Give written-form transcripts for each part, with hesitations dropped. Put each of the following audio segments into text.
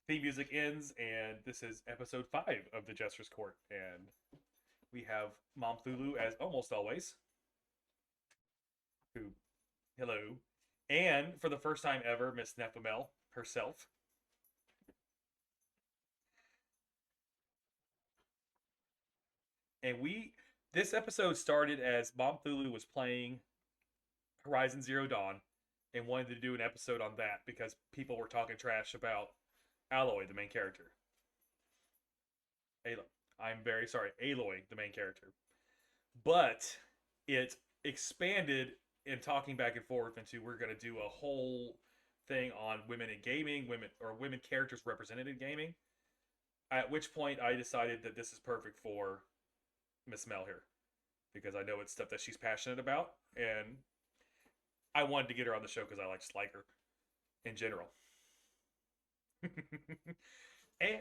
theme music ends, and this is episode 5 of the Jester's Court. And we have Momthulu, as almost always, who, hello. And for the first time ever, Miss Nephimel herself. And this episode started as Momthulu was playing Horizon Zero Dawn and wanted to do an episode on that because people were talking trash about Aloy, the main character. I'm very sorry, Aloy, the main character. But it expanded in talking back and forth into we're going to do a whole thing on women in gaming, women characters represented in gaming. At which point I decided that this is perfect for Miss Mel here because I know it's stuff that she's passionate about, and I wanted to get her on the show because I just like her in general. and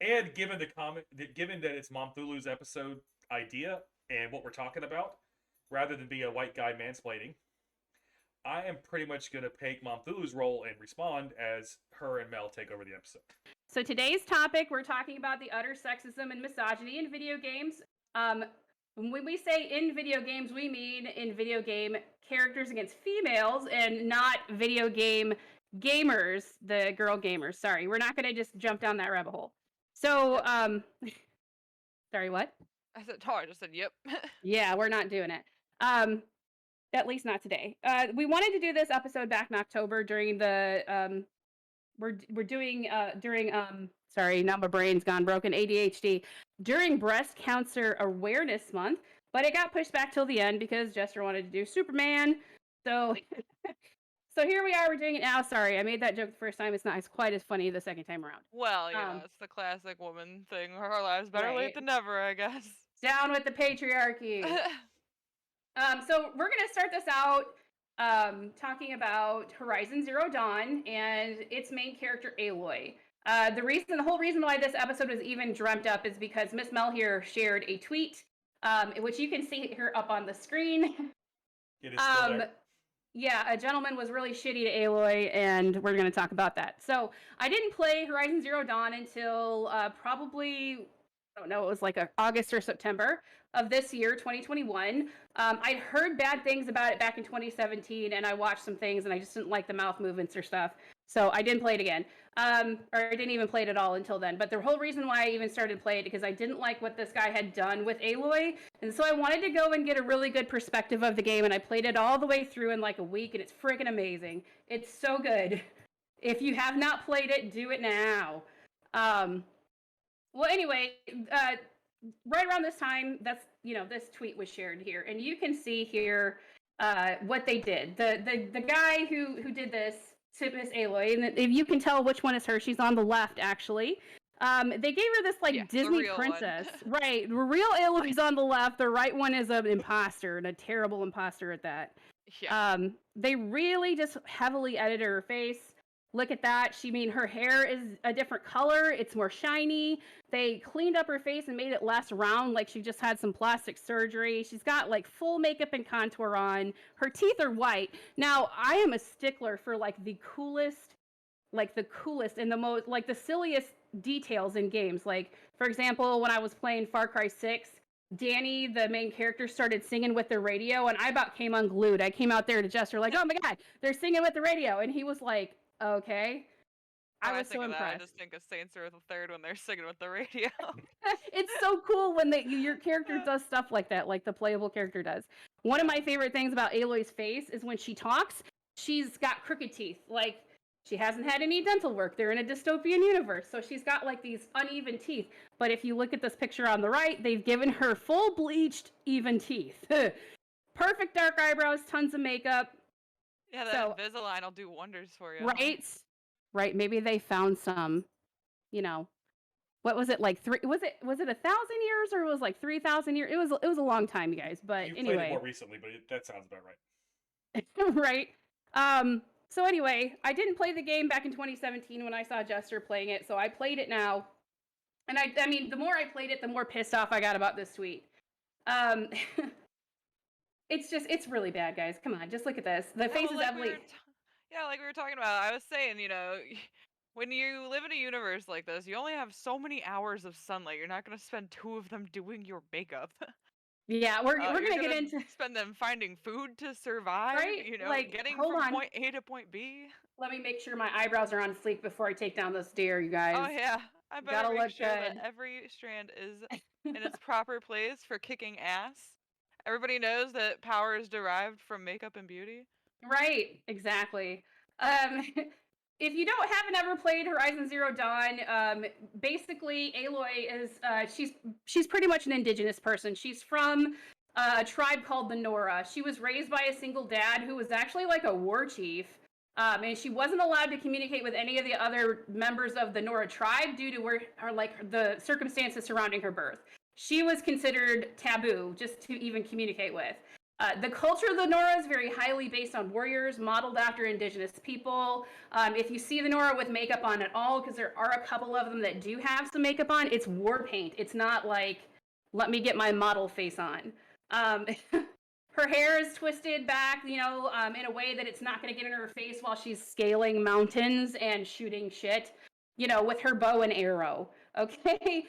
and given that it's Momthulu's episode idea and what we're talking about, rather than be a white guy mansplaining, I am pretty much going to take Momthulu's role and respond as her and Mel take over the episode. So today's topic, we're talking about the utter sexism and misogyny in video games. When we say in video games, we mean in video game characters against females and not video game gamers, the girl gamers. Sorry, we're not going to just jump down that rabbit hole. So, sorry, what? I said, oh, I just said, yep. Yeah, we're not doing it. At least not today. We wanted to do this episode back in October during the, we're doing, during, sorry, now my brain's gone broken, ADHD, during Breast Cancer Awareness Month, but it got pushed back till the end because Jester wanted to do Superman. So, so here we are, we're doing it now. Sorry, I made that joke the first time. It's not quite as funny the second time around. Well, it's the classic woman thing. Our lives better late than never, I guess. Down with the patriarchy. So we're going to start this out talking about Horizon Zero Dawn and its main character, Aloy. The whole reason why this episode was even dreamt up is because Miss Mel here shared a tweet, which you can see here up on the screen. It is still there. Yeah, a gentleman was really shitty to Aloy, and we're going to talk about that. So I didn't play Horizon Zero Dawn until probably, I don't know, it was like August or September of this year, 2021. I'd heard bad things about it back in 2017, and I watched some things, and I just didn't like the mouth movements or stuff. So I didn't play it again. Or I didn't even play it at all until then. But the whole reason why I even started playing it because I didn't like what this guy had done with Aloy. And so I wanted to go and get a really good perspective of the game. And I played it all the way through in like a week. And it's freaking amazing. It's so good. If you have not played it, do it now. Well, anyway, right around this time, this tweet was shared here. And you can see here what they did. The guy who did this to Miss Aloy, and if you can tell which one is her, she's on the left actually. They gave her this Disney princess, right? The real Aloy's on the left. The right one is an imposter, and a terrible imposter at that. Yeah. They really just heavily edited her face. Look at that. Her hair is a different color. It's more shiny. They cleaned up her face and made it less round, like she just had some plastic surgery. She's got full makeup and contour on. Her teeth are white. Now, I am a stickler for the coolest and the most, the silliest details in games. For example, when I was playing Far Cry 6, Danny, the main character, started singing with the radio, and I about came unglued. I came out there to Jester oh my God, they're singing with the radio. And he was like, okay. I was so impressed. I just think of Saints Row the Third when they're singing with the radio. It's so cool when your character does stuff like that, like the playable character does. One of my favorite things about Aloy's face is when she talks, she's got crooked teeth. She hasn't had any dental work. They're in a dystopian universe, so she's got these uneven teeth. But if you look at this picture on the right, they've given her full bleached, even teeth. Perfect dark eyebrows, tons of makeup. Yeah, that Invisalign will do wonders for you. Right. Maybe they found some, what was it, was it 1,000 years or it was 3,000 years? It was a long time, you guys. But you anyway, played it more recently, but that sounds about right. Right. So anyway, I didn't play the game back in 2017 when I saw Jester playing it, so I played it now. And I mean, the more I played it, the more pissed off I got about this tweet. It's really bad, guys. Come on, just look at this. The face is heavily. Like we were talking about, I was saying, when you live in a universe like this, you only have so many hours of sunlight. You're not gonna spend 2 of them doing your makeup. Yeah, we're You're gonna get gonna into spend them finding food to survive, right. Like, getting hold from on. point A to point B. Let me make sure my eyebrows are on fleek before I take down this deer, you Oh guys. yeah, I better Gotta make look sure that good. every strand is in its proper place for kicking ass. Everybody knows that power is derived from makeup and beauty. Right, exactly. If you haven't ever played Horizon Zero Dawn, basically Aloy is she's pretty much an indigenous person. She's from a tribe called the Nora. She was raised by a single dad who was actually like a war chief. And she wasn't allowed to communicate with any of the other members of the Nora tribe due to the circumstances surrounding her birth. She was considered taboo just to even communicate with. The culture of the Nora is very highly based on warriors, modeled after indigenous people. If you see the Nora with makeup on at all, because there are a couple of them that do have some makeup on, it's war paint. It's not like, let me get my model face on. Her hair is twisted back, in a way that it's not going to get in her face while she's scaling mountains and shooting shit, with her bow and arrow. Okay?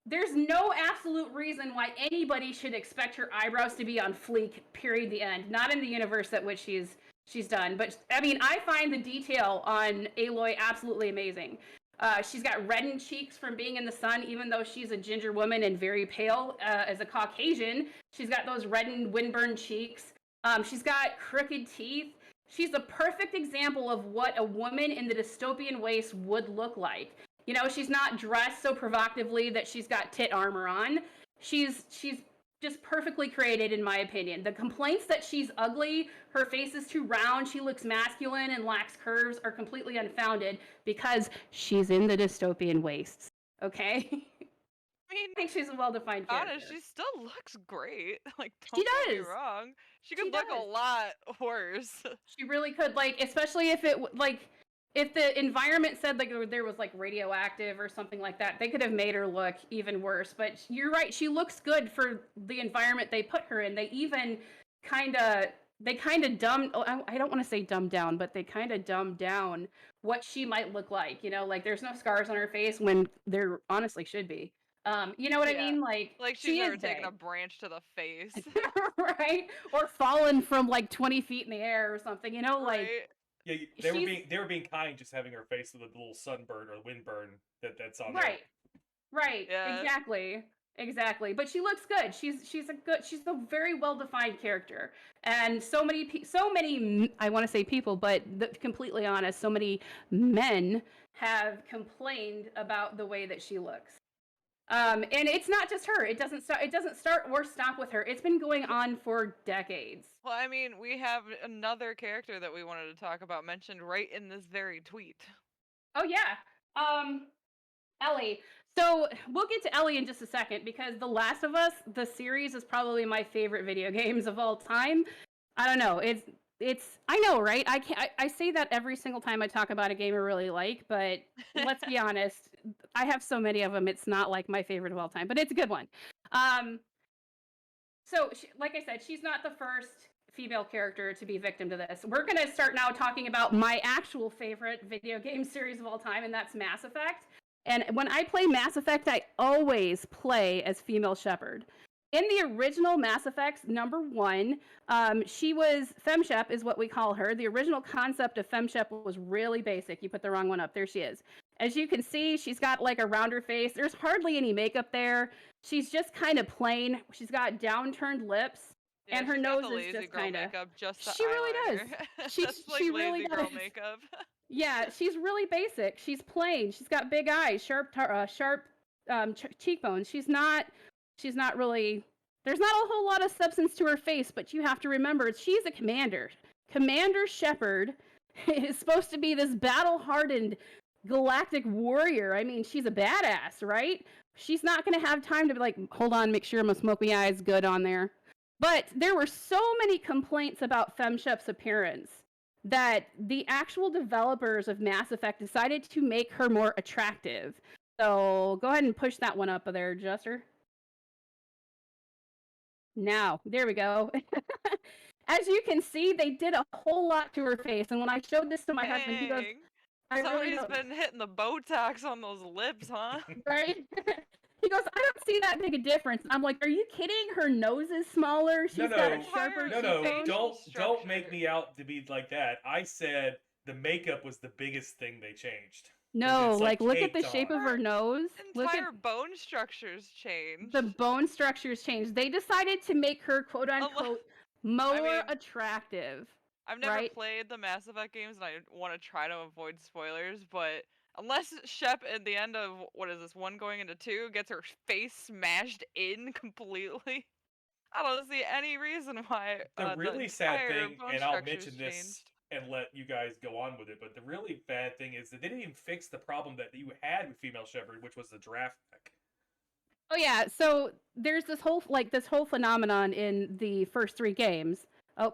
There's no absolute reason why anybody should expect her eyebrows to be on fleek, period, the end. Not in the universe that which she's done. But, I mean, I find the detail on Aloy absolutely amazing. She's got reddened cheeks from being in the sun, even though she's a ginger woman and very pale as a Caucasian. She's got those reddened, windburned cheeks. She's got crooked teeth. She's a perfect example of what a woman in the dystopian waste would look like. She's not dressed so provocatively that she's got tit armor on. She's just perfectly created, in my opinion. The complaints that she's ugly, her face is too round, she looks masculine and lacks curves are completely unfounded because she's in the dystopian wastes. Okay? I mean, I think she's a well-defined character. honest, she still looks great. Like, She don't get me does. wrong. She could She look a does. lot worse. She really could, especially if if the environment said there was radioactive or something like that, they could have made her look even worse. But you're right, she looks good for the environment they put her in. They even kind of I don't want to say dumbed down, but they kind of dumbed down what she might look like. There's no scars on her face when there honestly should be. You know what I mean? Like she's she never is taken a big. branch to the face. Right? Or fallen from 20 feet in the air or something, Right. Yeah, they were being kind, just having her face with a little sunburn or windburn that's on there. Right. Yeah. Exactly. But she looks good. She's a very well defined character, and so many I want to say people, but completely honest, so many men have complained about the way that she looks. And it's not just her. It doesn't start or stop with her. It's been going on for decades. Well, I mean, we have another character that we wanted to talk about mentioned right in this very tweet. Oh yeah. Ellie. So we'll get to Ellie in just a second because The Last of Us, the series, is probably my favorite video games of all time. I don't know. It's I know, right? I say that every single time I talk about a game I really like, but let's be honest, I have so many of them. It's not like my favorite of all time, but it's a good one. So, like I said, she's not the first female character to be victim to this. We're going to start now talking about my actual favorite video game series of all time, and that's Mass Effect. And when I play Mass Effect, I always play as female Shepard. In the original Mass Effects, number 1, she was FemShep, is what we call her. The original concept of FemShep was really basic. You put the wrong one up. There she is. As you can see, she's got a rounder face. There's hardly any makeup there. She's just kind of plain. She's got downturned lips, Yeah, and her nose is just kind of. makeup, just the She really eyeliner. does. She really lazy girl does. makeup. Yeah, she's really basic. She's plain. She's got big eyes, sharp cheekbones. She's not really. There's not a whole lot of substance to her face, but you have to remember she's a commander. Commander Shepard is supposed to be this battle-hardened galactic warrior. I mean, she's a badass, right? She's not going to have time to be like, hold on, make sure my smoky eye is good on there. But there were so many complaints about FemShep's appearance that the actual developers of Mass Effect decided to make her more attractive. So go ahead and push that one up there, Jester. Now, there we go. As you can see, they did a whole lot to her face. And when I showed this to my husband, he goes, I really Somebody's don't. been hitting the Botox on those lips, huh? Right? He goes, I don't see that big a difference. I'm like, are you kidding? Her nose is smaller. She's got a No. sharper Entire No, cheekbone. facial don't make structure. me out to be like that. I said the makeup was the biggest thing they changed. 'Cause No, it's like look at the caked shape on. of her nose. Look at Entire bone structures changed. the bone structures changed. They decided to make her quote unquote more I mean, attractive. I've never Right? played the Mass Effect games, and I want to try to avoid spoilers, but unless Shep at the end of, what is this, 1 going into 2, gets her face smashed in completely, I don't see any reason why The the really sad entire thing, bone and I'll structures mention this changed. and let you guys go on with it, but the really bad thing is that they didn't even fix the problem that you had with female shepherd, which was the draft deck. Oh yeah, so there's this whole phenomenon in the first 3 games. Oh,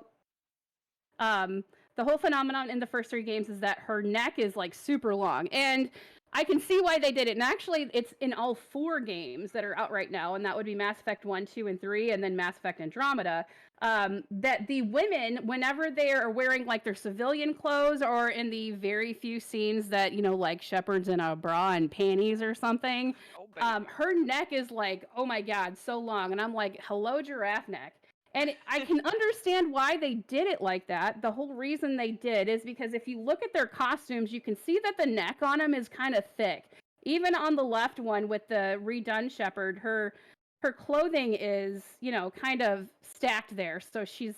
the whole phenomenon in the first 3 games is that her neck is like super long, and I can see why they did it. And actually, it's in all 4 games that are out right now, and that would be Mass Effect 1, 2, and 3, and then Mass Effect Andromeda. That the women, whenever they are wearing like their civilian clothes, or in the very few scenes that like Shepard's in a bra and panties or something, Oh, baby. her neck is like, oh my god, so long, and I'm like, hello, giraffe neck. And I can understand why they did it like that. The whole reason they did is because if you look at their costumes, you can see that the neck on them is kind of thick. Even on the left one with the redone Shepherd, her clothing is, kind of stacked there. So she's,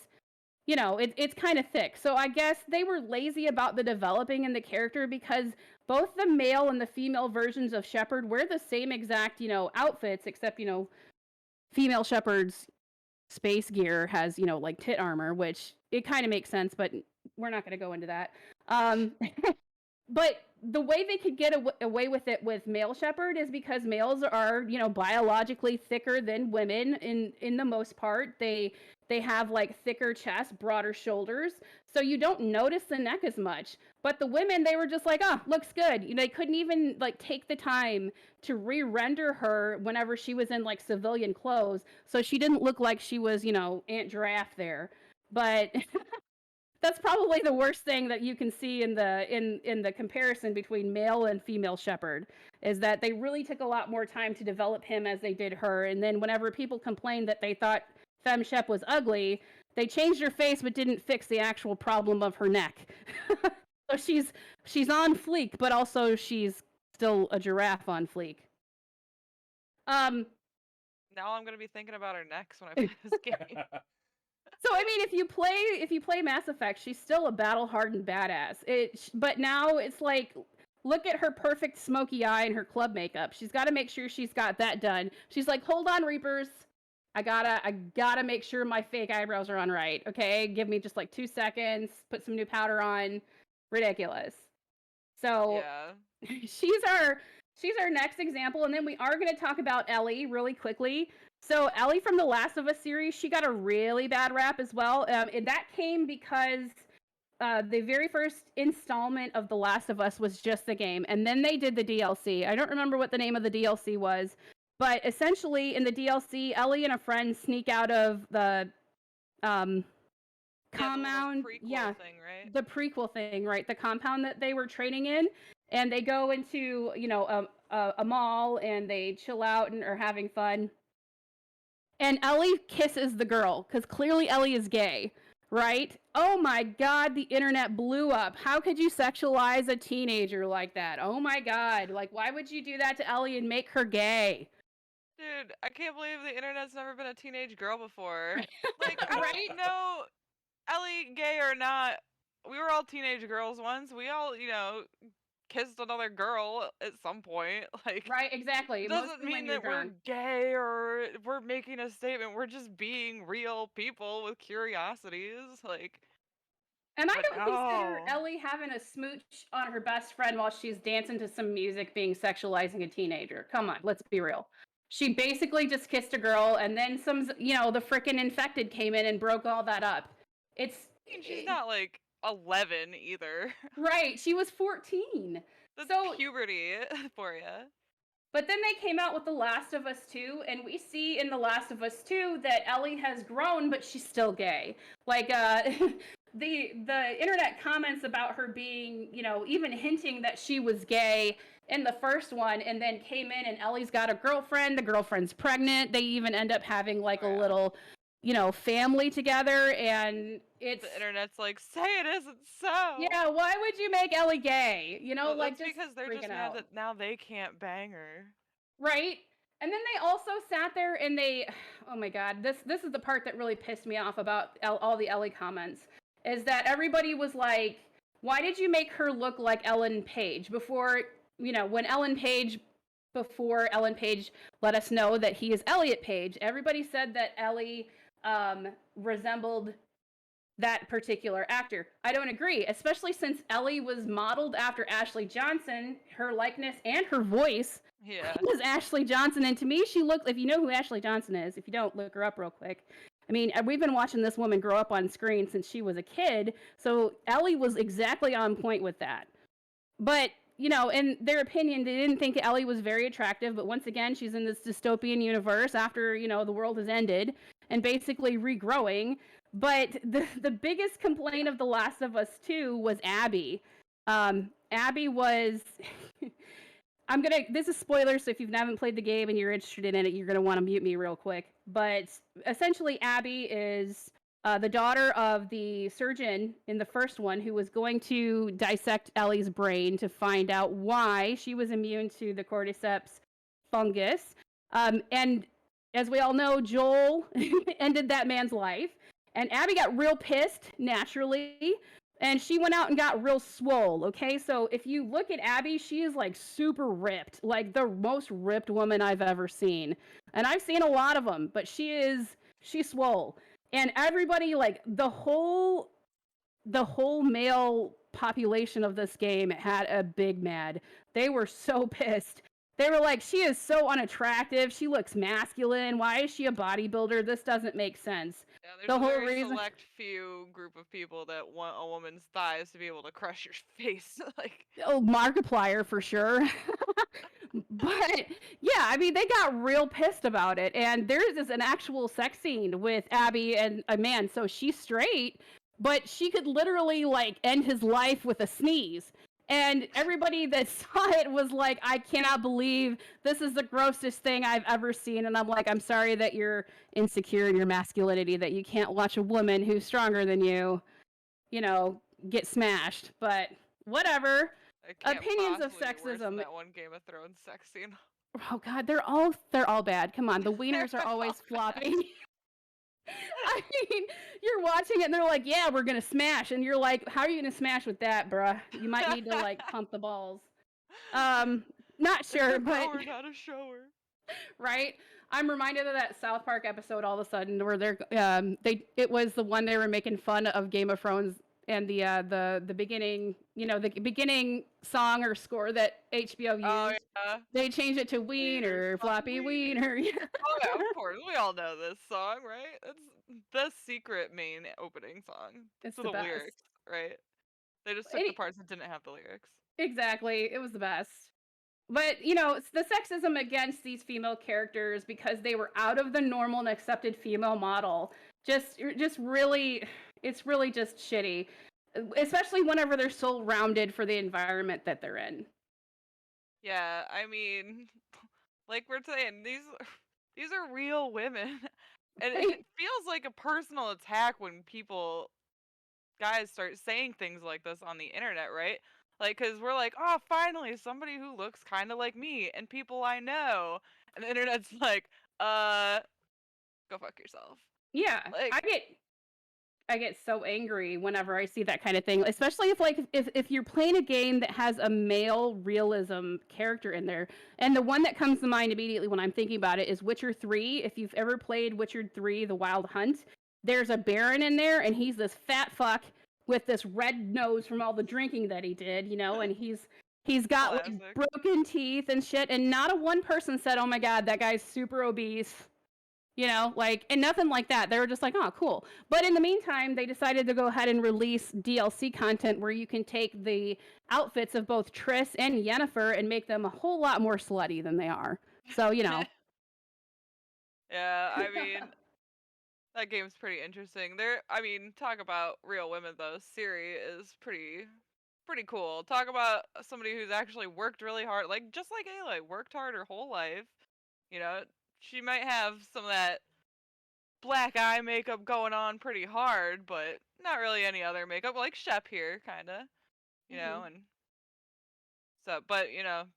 it's kind of thick. So I guess they were lazy about the developing in the character, because both the male and the female versions of Shepherd wear the same exact, outfits, except, female Shepherd's space gear has, like tit armor, which it kind of makes sense, but we're not going to go into that. But the way they could get away with it with male shepherd is because males are, biologically thicker than women in the most part. They have like thicker chest, broader shoulders, so you don't notice the neck as much. But the women, they were just like, oh, looks good. They couldn't even like take the time to re-render her whenever she was in like civilian clothes, so she didn't look like she was, Aunt Giraffe there. But that's probably the worst thing that you can see in the comparison between male and female shepherd, is that they really took a lot more time to develop him as they did her. And then whenever people complained that they thought Femme Shep was ugly, they changed her face but didn't fix the actual problem of her neck. So she's on fleek, but also she's still a giraffe on fleek. Now I'm gonna be thinking about her next when I play this game. So I mean, if you play Mass Effect, she's still a battle-hardened badass. But now it's like, look at her perfect smoky eye and her club makeup. She's got to make sure she's got that done. She's like, hold on, Reapers, I gotta make sure my fake eyebrows are on right. Okay, give me just like 2 seconds. Put some new powder on. Ridiculous. So Yeah. she's our next example, and then we are going to talk about Ellie really quickly. So Ellie from the Last of Us series, she got a really bad rap as well. And that came because the very first installment of The Last of Us was just the game, and then they did the DLC. I don't remember what the name of the DLC was, but essentially in the DLC, Ellie and a friend sneak out of the compound. Yeah, thing, right? The prequel thing, right? The compound that they were training in, and they go into a mall, and they chill out and are having fun. And Ellie kisses the girl, because clearly Ellie is gay, right? Oh my god, the internet blew up. How could you sexualize a teenager like that? Oh my god, like, why would you do that to Ellie and make her gay? Dude, I can't believe the internet's never been a teenage girl before. Like, I Right? don't know, Ellie, gay or not, we were all teenage girls once. We all, kissed another girl at some point. Like, Right, exactly. doesn't Mostly mean when you're that we're drunk. gay or we're making a statement. We're just being real people with curiosities. Like, And I but don't consider no. Ellie having a smooch on her best friend while she's dancing to some music being sexualizing a teenager. Come on, let's be real. She basically just kissed a girl, and then the frickin' infected came in and broke all that up. I mean, she's not like 11 either. Right, she was 14. That's So, puberty for you. but then they came out with The Last of Us 2, and we see in The Last of Us 2 that Ellie has grown, but she's still gay. Like, the internet comments about her being, even hinting that she was gay in the first one, and then came in and Ellie's got a girlfriend, the girlfriend's pregnant. They even end up having like a little, family together, and it's The internet's like, say it isn't so. yeah, why would you make Ellie gay? Well, Like that's just because they're just freaking mad out. that now they can't bang her. Right? And then they also sat there and they, oh my God, this is the part that really pissed me off about all the Ellie comments, is that everybody was like, why did you make her look like Ellen Page before, when before Ellen Page let us know that he is Elliot Page, everybody said that Ellie resembled that particular actor. I don't agree, especially since Ellie was modeled after Ashley Johnson. Her likeness and her voice was Ashley Johnson. And to me, she looked, if you know who Ashley Johnson is, if you don't, look her up real quick. I mean, we've been watching this woman grow up on screen since she was a kid. So Ellie was exactly on point with that. But, in their opinion, they didn't think Ellie was very attractive. But once again, she's in this dystopian universe after, the world has ended and basically regrowing. But the biggest complaint of The Last of Us 2 was Abby. Abby was this is spoilers, so if you haven't played the game and you're interested in it, you're gonna want to mute me real quick. But essentially, Abby is the daughter of the surgeon in the first one who was going to dissect Ellie's brain to find out why she was immune to the cordyceps fungus. And as we all know, Joel ended that man's life. And Abby got real pissed, naturally, and she went out and got real swole, okay? So if you look at Abby, she is like super ripped, like the most ripped woman I've ever seen. And I've seen a lot of them, but she's swole. And everybody, like the whole male population of this game had a big mad. They were so pissed. They were like, she is so unattractive. She looks masculine. Why is she a bodybuilder? This doesn't make sense. Yeah, there's The a whole very reason. select few group of people that want a woman's thighs to be able to crush your face. Like, Oh, Markiplier for sure. But yeah, I mean, they got real pissed about it. And there's an actual sex scene with Abby and a man. So she's straight, but she could literally like end his life with a sneeze. And everybody that saw it was like, I cannot believe this is the grossest thing I've ever seen. And I'm like, I'm sorry that you're insecure in your masculinity, that you can't watch a woman who's stronger than you, get smashed. But whatever. I can't Opinions of possibly be worse than sexism. that one Game of Thrones sex scene. Oh God, they're all bad. Come on, the wieners are always flopping. I mean, you're watching it and they're like, yeah, we're gonna smash, and you're like, how are you gonna smash with that, bruh? You might need to like pump the balls. Not sure, but Power, not a shower. right. I'm reminded of that South Park episode all of a sudden where it was the one they were making fun of Game of Thrones and the beginning, the beginning song or score that HBO used. Oh yeah. They changed it to Wiener, floppy wiener. Yeah. Oh yeah, of course. We all know this song, right? It's the secret main opening song. It's For the the best. lyrics, right? They just took the parts that didn't have the lyrics. Exactly. It was the best. But, it's the sexism against these female characters because they were out of the normal and accepted female model. Just really, it's really just shitty. Especially whenever they're so rounded for the environment that they're in. Yeah, I mean, like we're saying, these are real women. And Right. it feels like a personal attack when guys start saying things like this on the internet, right? Like, because we're like, oh, finally, somebody who looks kind of like me and people I know. And the internet's like, go fuck yourself. Yeah, Like, I get so angry whenever I see that kind of thing, especially if you're playing a game that has a male realism character in there. And the one that comes to mind immediately when I'm thinking about it is Witcher 3. If you've ever played Witcher 3: The Wild Hunt, there's a Baron in there and he's this fat fuck with this red nose from all the drinking that he did, and he's got like broken teeth and shit, and not a one person said, "Oh my God, that guy's super obese." And nothing like that. They were just like, oh, cool. But in the meantime, they decided to go ahead and release DLC content where you can take the outfits of both Triss and Yennefer and make them a whole lot more slutty than they are. So, Yeah, I mean, That game's pretty interesting. I mean, talk about real women though. Siri is pretty cool. Talk about somebody who's actually worked really hard, like just like Aloy, worked hard her whole life. You know, she might have some of that black eye makeup going on pretty hard, but not really any other makeup, like Shep here, kinda. You know, Mhm. and so, but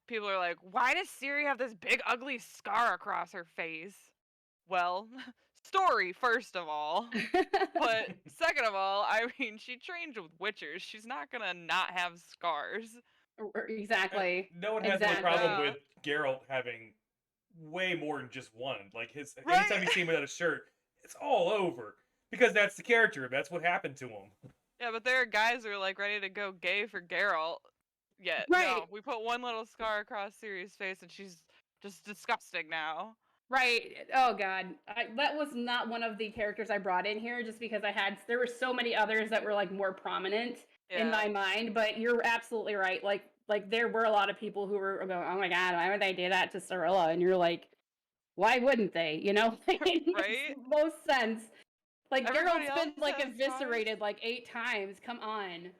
people are like, why does Siri have this big ugly scar across her face? Well, story first of all. But second of all, I mean, she trained with witchers. She's not gonna not have scars. Exactly. No one has no problem Exactly. Yeah. with Geralt having way more than just one. Like his, anytime Right? you see him without a shirt, it's all over because that's the character. That's what happened to him. Yeah, but there are guys who are like ready to go gay for Geralt. Yet, Right. no, we put one little scar across Ciri's face and she's just disgusting now. Right. Oh God, that was not one of the characters I brought in here, just because there were so many others that were like more prominent in Yeah. my mind. But you're absolutely right. Like there were a lot of people who were going, "Oh my God, why would they do that to Cirilla?" And you're like, "Why wouldn't they?" You know, it makes Right? most sense. Like Everybody Geralt's else been like has scars. eviscerated like 8 times. Come on.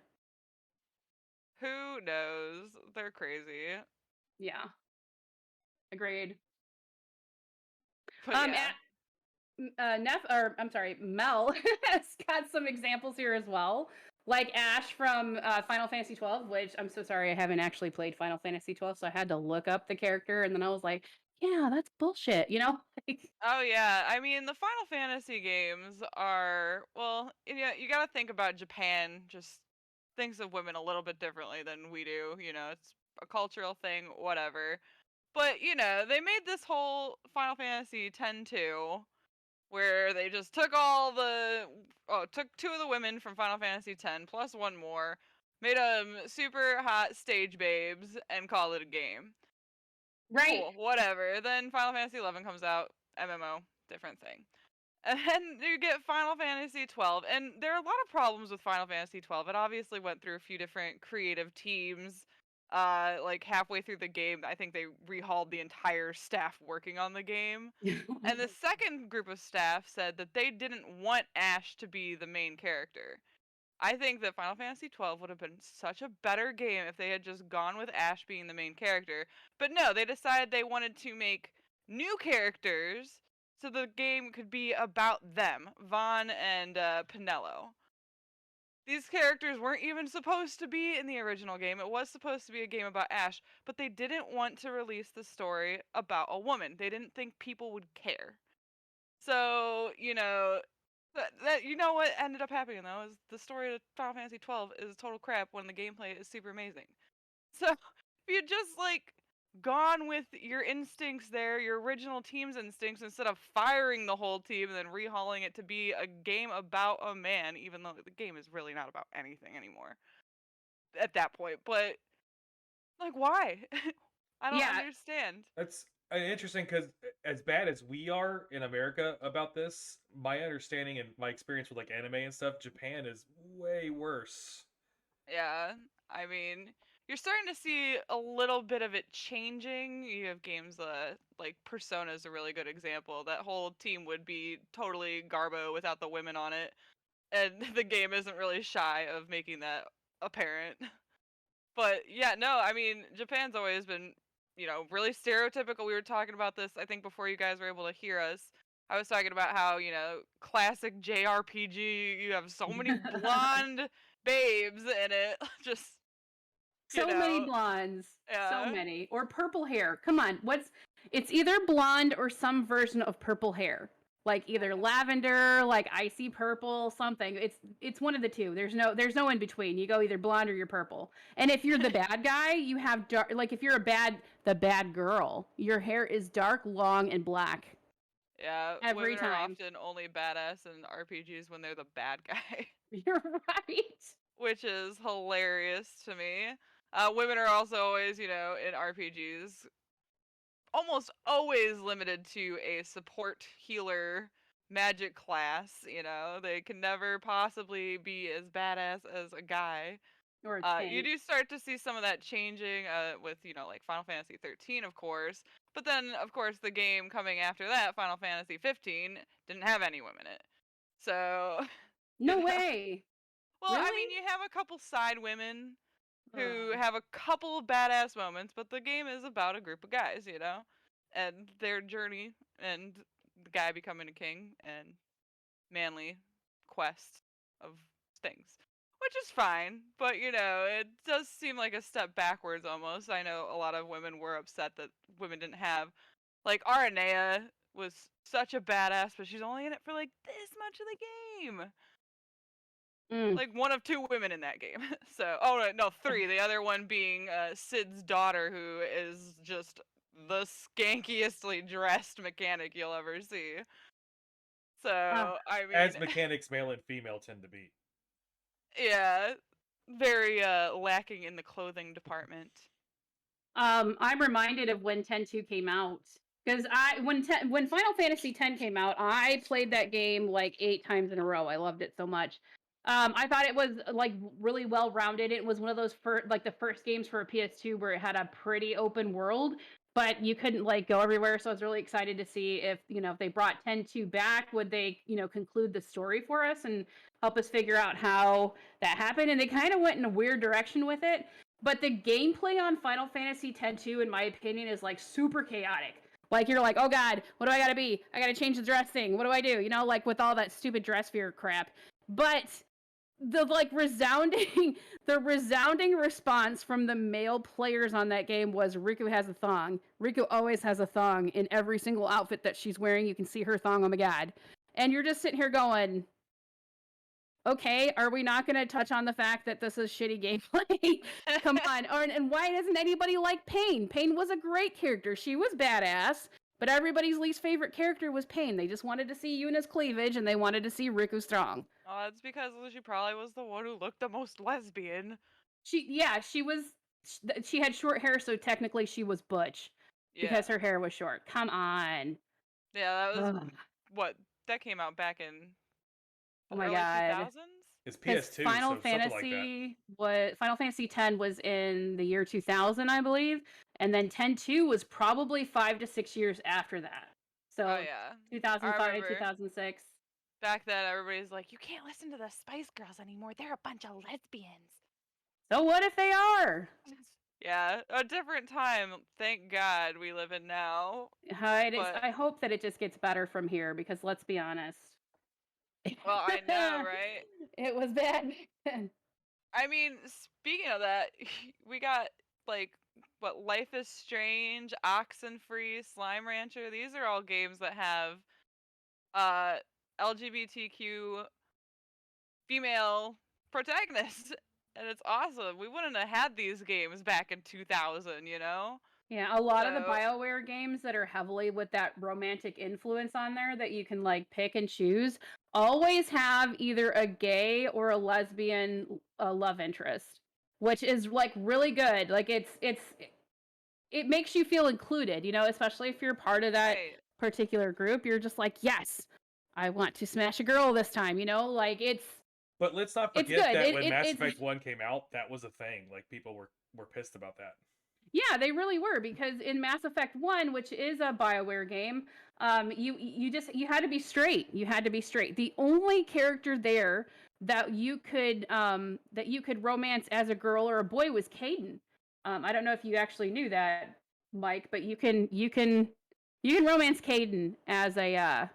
Who knows? They're crazy. Yeah. Agreed. But yeah. I'm sorry, Mel has got some examples here as well. Like Ash from Final Fantasy 12, which I'm so sorry I haven't actually played Final Fantasy 12, so I had to look up the character, and then I was like, yeah, that's bullshit, you know? Like, Oh yeah, I mean the Final Fantasy games are well, yeah, you got to think about Japan just thinks of women a little bit differently than we do, it's a cultural thing, whatever. But, they made this whole Final Fantasy 10-2 where they just took two of the women from Final Fantasy 10 plus one more, made them super hot stage babes and called it a game. right. Cool, whatever. Then Final Fantasy 11 comes out, MMO, different thing. And then you get Final Fantasy 12, and there are a lot of problems with Final Fantasy 12. It obviously went through a few different creative teams. Like halfway through the game, I think they rehauled the entire staff working on the game. And the second group of staff said that they didn't want Ash to be the main character. I think that Final Fantasy 12 would have been such a better game if they had just gone with Ash being the main character. But no, they decided they wanted to make new characters so the game could be about them, Vaughn and Pinello. These characters weren't even supposed to be in the original game. It was supposed to be a game about Ash, but they didn't want to release the story about a woman. They didn't think people would care. So, you know what ended up happening though is the story of Final Fantasy 12 is total crap when the gameplay is super amazing. So, if you just like gone with your instincts there, your original team's instincts instead of firing the whole team and then rehauling it to be a game about a man, even though the game is really not about anything anymore at that point. But like why? I don't Yeah. understand. That's interesting because as bad as we are in America about this, my understanding and my experience with like anime and stuff, Japan is way worse. Yeah, I mean, you're starting to see a little bit of it changing. You have games like Persona is a really good example. That whole team would be totally Garbo without the women on it, and the game isn't really shy of making that apparent. But yeah, no, I mean, Japan's always been, really stereotypical. We were talking about this, I think, before you guys were able to hear us. I was talking about how, classic JRPG, you have so many blonde babes in it. Just, you So many know, blondes. So yeah. many. Or purple hair. Come on. It's either blonde or some version of purple hair. Like either lavender, like icy purple, something. It's one of the two. There's no in between. You go either blonde or you're purple. And if you're the bad guy, you have dark, like if you're the bad girl, your hair is dark, long, and black Yeah, every women are time. often only badass in RPGs when they're the bad guy, You're right. which is hilarious to me. Women are also always, in RPGs almost always limited to a support healer magic class, they can never possibly be as badass as a guy. Or a You tank. do start to see some of that changing with, like Final Fantasy 13, of course. But then, of course, the game coming after that, Final Fantasy 15, didn't have any women in it. So, No know. way. Well, I Really? mean, you have a couple side women who Ugh. have a couple of badass moments, but the game is about a group of guys, and their journey and the guy becoming a king and manly quest of things, which is fine. But it does seem like a step backwards almost. I know a lot of women were upset that women didn't have, like, Aranea was such a badass, but she's only in it for like this much of the game. Mm. Like one of two women in that game. So, oh no, three. The other one being Sid's daughter, who is just the skankiestly dressed mechanic you'll ever see. So, Ah. I mean, As mechanics, male and female tend to be. yeah, very lacking in the clothing department. I'm reminded of when 10-2 came out because when Final Fantasy X came out, I played that game like 8 times in a row. I loved it so much. I thought it was like really well rounded. It was one of those the first games for a PS2 where it had a pretty open world, but you couldn't like go everywhere. So I was really excited to see if they brought 10-2 back, would they conclude the story for us and help us figure out how that happened? And they kind of went in a weird direction with it. But the gameplay on Final Fantasy X-2, in my opinion, is like super chaotic. Like you're like, oh god, what do I gotta be? I gotta change the dress thing. What do I do? Like with all that stupid dress fear crap. But the the resounding response from the male players on that game was Riku has a thong. Riku always has a thong in every single outfit that she's wearing. You can see her thong. Oh my god. And you're just sitting here going, okay, are we not going to touch on the fact that this is shitty gameplay? Come on. And why doesn't anybody like Pain? Pain was a great character. She was badass, but everybody's least favorite character was Pain. They just wanted to see Yuna's cleavage and they wanted to see Riku strong. Oh, that's because she probably was the one who looked the most lesbian. She had short hair, so technically she was butch because her hair was short. Come on. Yeah, that was Ugh. what that came out back in Oh my early god. 2000s. It's Because PS2, Final so something like that. Fantasy Final Fantasy X was in the year 2000, I believe, and then 10-2 was probably 5 to 6 years after that. So Oh yeah, 2005, 2006. Back then, everybody's like, you can't listen to the Spice Girls anymore. They're a bunch of lesbians. So what if they are? Yeah, a different time. Thank God we live in now. I hope that it just gets better from here because let's be honest. Well, I know, right? It was bad. I mean, speaking of that, we got like Life is Strange, Oxenfree, Slime Rancher. These are all games that have LGBTQ female protagonists, and it's awesome. We wouldn't have had these games back in 2000, Yeah, a lot of the BioWare games that are heavily with that romantic influence on there that you can like pick and choose always have either a gay or a lesbian love interest, which is like really good. Like it makes you feel included, especially if you're part of that particular group. You're just like, yes, I want to smash a girl this time, like it's. But let's not forget that when Mass Effect 1 came out, that was a thing. Like people were pissed about that. Yeah, they really were, because in Mass Effect 1, which is a BioWare game, you had to be straight. You had to be straight. The only character there that you could romance as a girl or a boy was Caden. I don't know if you actually knew that, Mike, but you can romance Caden as a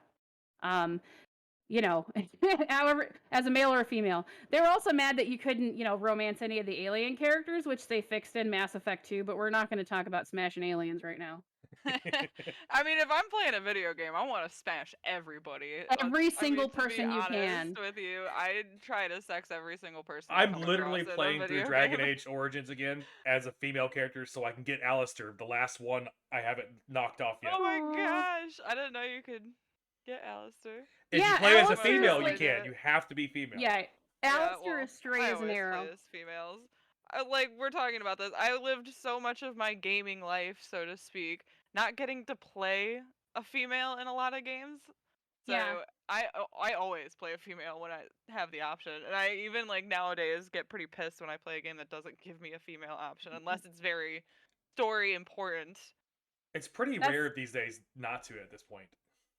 however, as a male or a female. They were also mad that you couldn't, romance any of the alien characters, which they fixed in Mass Effect 2, but we're not going to talk about smashing aliens right now. I mean, if I'm playing a video game, I want to smash everybody. Every single person you can. With you, I try to sex every single person. I'm literally playing through Dragon Age Origins again as a female character so I can get Alistair, the last one I haven't knocked off yet. Oh my gosh, I didn't know you could get Alistair. If you play as a female, you can. You have to be female. Yeah, Alistair is straight as an arrow. Play as females. We're talking about this. I lived so much of my gaming life, so to speak, not getting to play a female in a lot of games. So I always play a female when I have the option. And I even nowadays get pretty pissed when I play a game that doesn't give me a female option unless it's very story important. It's pretty rare these days not to at this point.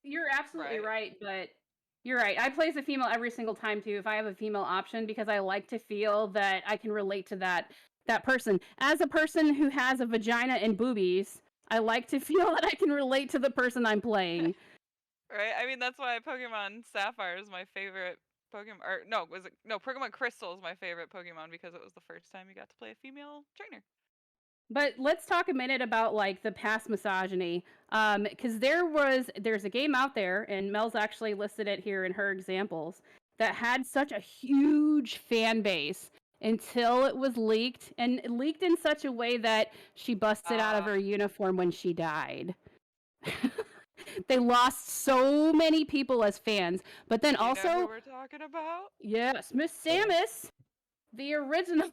You're absolutely right, but You're right. I play as a female every single time too if I have a female option because I like to feel that I can relate to that person. As a person who has a vagina and boobies, I like to feel that I can relate to the person I'm playing. Right? I mean, that's why Pokemon Sapphire is my favorite Pokemon. Or no, was it no Pokemon Crystal is my favorite Pokemon because it was the first time you got to play a female trainer. But let's talk a minute about like the past misogyny, because there's a game out there, and Mel's actually listed it here in her examples that had such a huge fan base until it was leaked, and leaked in such a way that she busted out of her uniform when she died. They lost so many people as fans, but then You know who also, we're talking about? yes, Miss Samus, the original.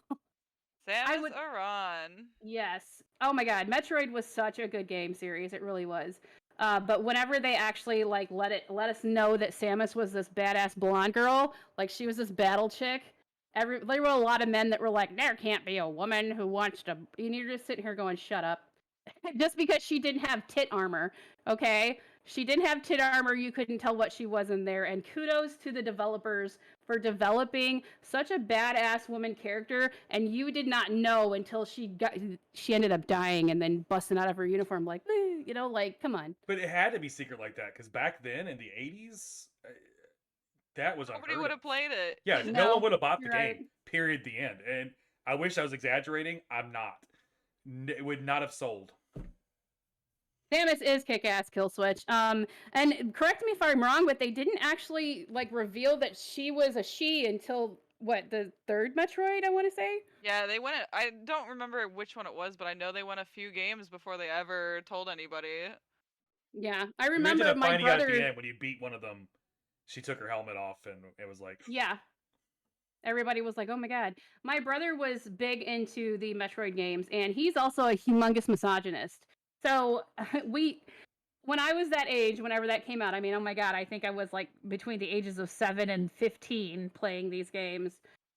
Samus would- Aran. Yes. Oh my God, Metroid was such a good game series. It really was. But whenever they actually like let us know that Samus was this badass blonde girl, like she was this battle chick, there were a lot of men that were like, there can't be a woman who wants to. And you're just sitting here going, shut up. Just because she didn't have tit armor, okay? She didn't have tit armor, you couldn't tell what she was in there. And kudos to the developers for developing such a badass woman character, and you did not know until she ended up dying and then busting out of her uniform like, you know, like, come on. But it had to be secret like that because back then in the 80s, that was Nobody unheard would of. have played it. Yeah, no No, one would have bought the you're game. right. Period. The end. And I wish I was exaggerating. I'm not. It would not have sold. Samus is kick-ass kill switch. And correct me if I'm wrong, but they didn't actually like reveal that she was a she until what, the third Metroid, I want to say? Yeah, they went. I don't remember which one it was, but I know they went a few games before they ever told anybody. Yeah, I You ended remember up my finding out at the brother. end when you beat one of them. She took her helmet off, and it was like, Yeah, everybody was like, "Oh my god!" My brother was big into the Metroid games, and he's also a humongous misogynist. So when I was that age, whenever that came out, I mean, oh my god, I think I was like between the ages of 7 and 15 playing these games.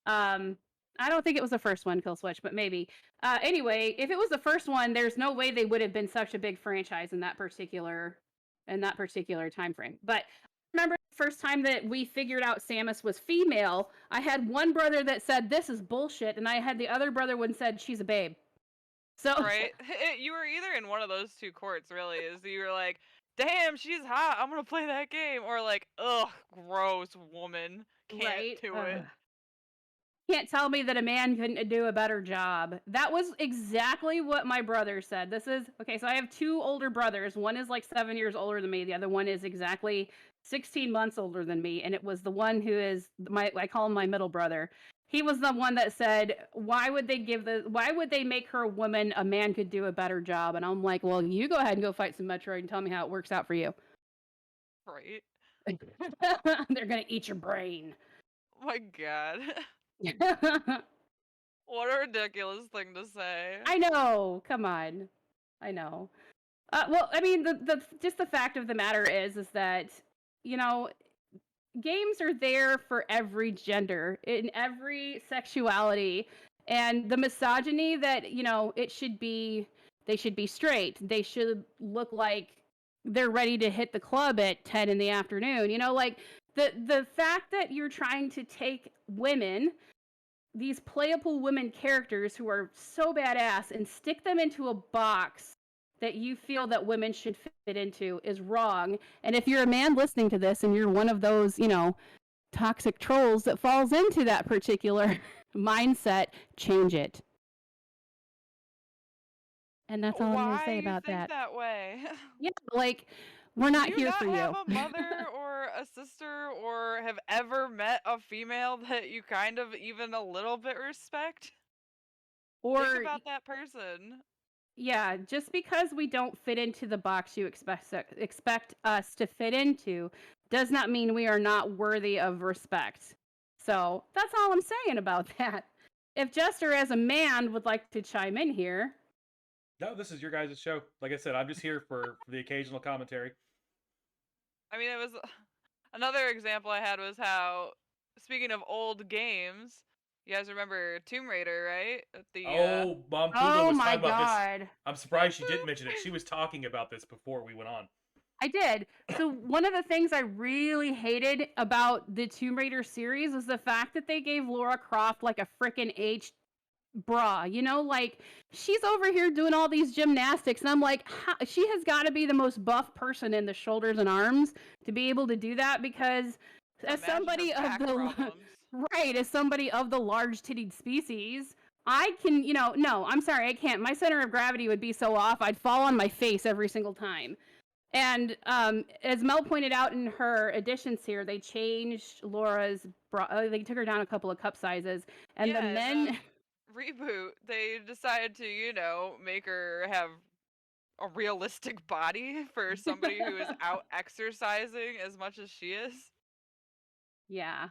I don't think it was the first one, Kill Switch, but maybe. Anyway, if it was the first one, there's no way they would have been such a big franchise in that particular time frame. But remember the first time that we figured out Samus was female, I had one brother that said this is bullshit, and I had the other brother one said she's a babe. So Right? You were either in one of those two courts, really. Is you were like, "Damn, she's hot. I'm gonna play that game," or like, "Ugh, gross woman. Can't right, do it." can't tell me that a man couldn't do a better job. That was exactly what my brother said. This is okay. So I have two older brothers. One is like 7 years older than me. The other one is exactly 16 months older than me. And it was the one who is I call him my middle brother. He was the one that said, why would they make her a woman? A man could do a better job. And I'm like, well, you go ahead and go fight some Metroid and tell me how it works out for you. Right? They're going to eat your brain. Oh my god. What a ridiculous thing to say. I know. Come on. I know. Well, I mean, just the fact of the matter is that, you know, games are there for every gender, in every sexuality, and the misogyny that, you know, they should be straight. They should look like they're ready to hit the club at 10 in the afternoon. You know, like the fact that you're trying to take women, these playable women characters who are so badass, and stick them into a box that you feel that women should fit into is wrong. And if you're a man listening to this and you're one of those, you know, toxic trolls that falls into that particular mindset, change it. And that's all I'm going to say about Why you think that. that way? Yeah, like we're not Do you here not for have you. a mother or a sister or have ever met a female that you kind of even a little bit respect? Or Think about that person. yeah, just because we don't fit into the box you expect us to fit into does not mean we are not worthy of respect. So that's all I'm saying about that. If Jester, as a man, would like to chime in here. no, this is your guys' show. Like I said, I'm just here for the occasional commentary. I mean, it was another example I had was how, speaking of old games, you guys remember Tomb Raider, right? Oh, Momthulu Oh was my talking about this. god. I'm surprised she didn't mention it. She was talking about this before we went on. I did. So one of the things I really hated about the Tomb Raider series was the fact that they gave Lara Croft like a freaking H bra. You know, like she's over here doing all these gymnastics, and I'm like, she has got to be the most buff person in the shoulders and arms to be able to do that because as Imagine her somebody of back the problems. right, as somebody of the large tittied species, I can, no, I'm sorry, I can't. My center of gravity would be so off, I'd fall on my face every single time. And as Mel pointed out in her additions here, they changed Laura's bra. They took her down a couple of cup sizes, and the Yeah, in men. the reboot, they decided to, make her have a realistic body for somebody who is out exercising as much as she is. Yeah,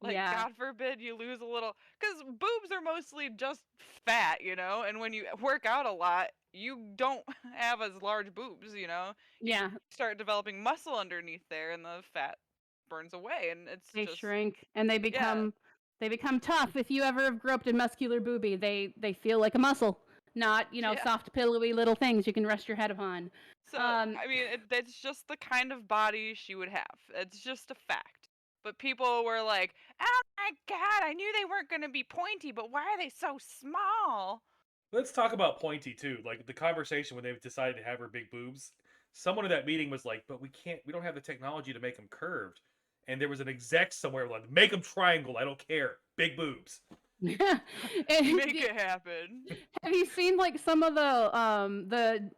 Like, yeah, God forbid you lose a little, because boobs are mostly just fat, and when you work out a lot, you don't have as large boobs, You yeah. start developing muscle underneath there, and the fat burns away, and it's They just, shrink and they yeah, become tough. If you ever have groped a muscular boobie, they feel like a muscle, not yeah. soft pillowy little things you can rest your head upon. So, Um, I mean, it's just the kind of body she would have. It's just a fact. But people were like, oh my God, I knew they weren't going to be pointy, but why are they so small? Let's talk about Pointy too. Like the conversation when they decided to have her big boobs. Someone in that meeting was like, "But we don't have the technology to make them curved." And there was an exec somewhere like, "Make them triangle. I don't care. Big boobs." and Make it happen. have you seen like some of the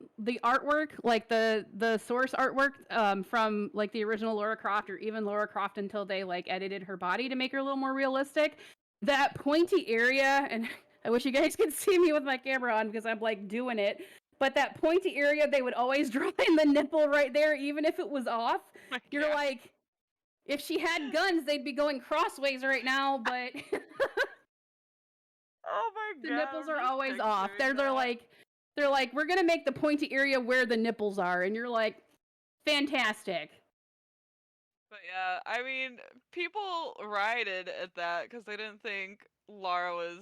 artwork, like the source artwork from like the original Lara Croft or even Lara Croft until they like edited her body to make her a little more realistic? That pointy area, and I wish you guys could see me with my camera on because I'm like doing it. But that pointy area, they would always draw in the nipple right there, even if it was off. My You're God. like, if she had guns, they'd be going crossways right now, but Oh my the God. nipples I'm are just always off. picturing They're that. like, we're gonna make the pointy area where the nipples are, and you're like, fantastic. But yeah, I mean, people rioted at that because they didn't think Lara was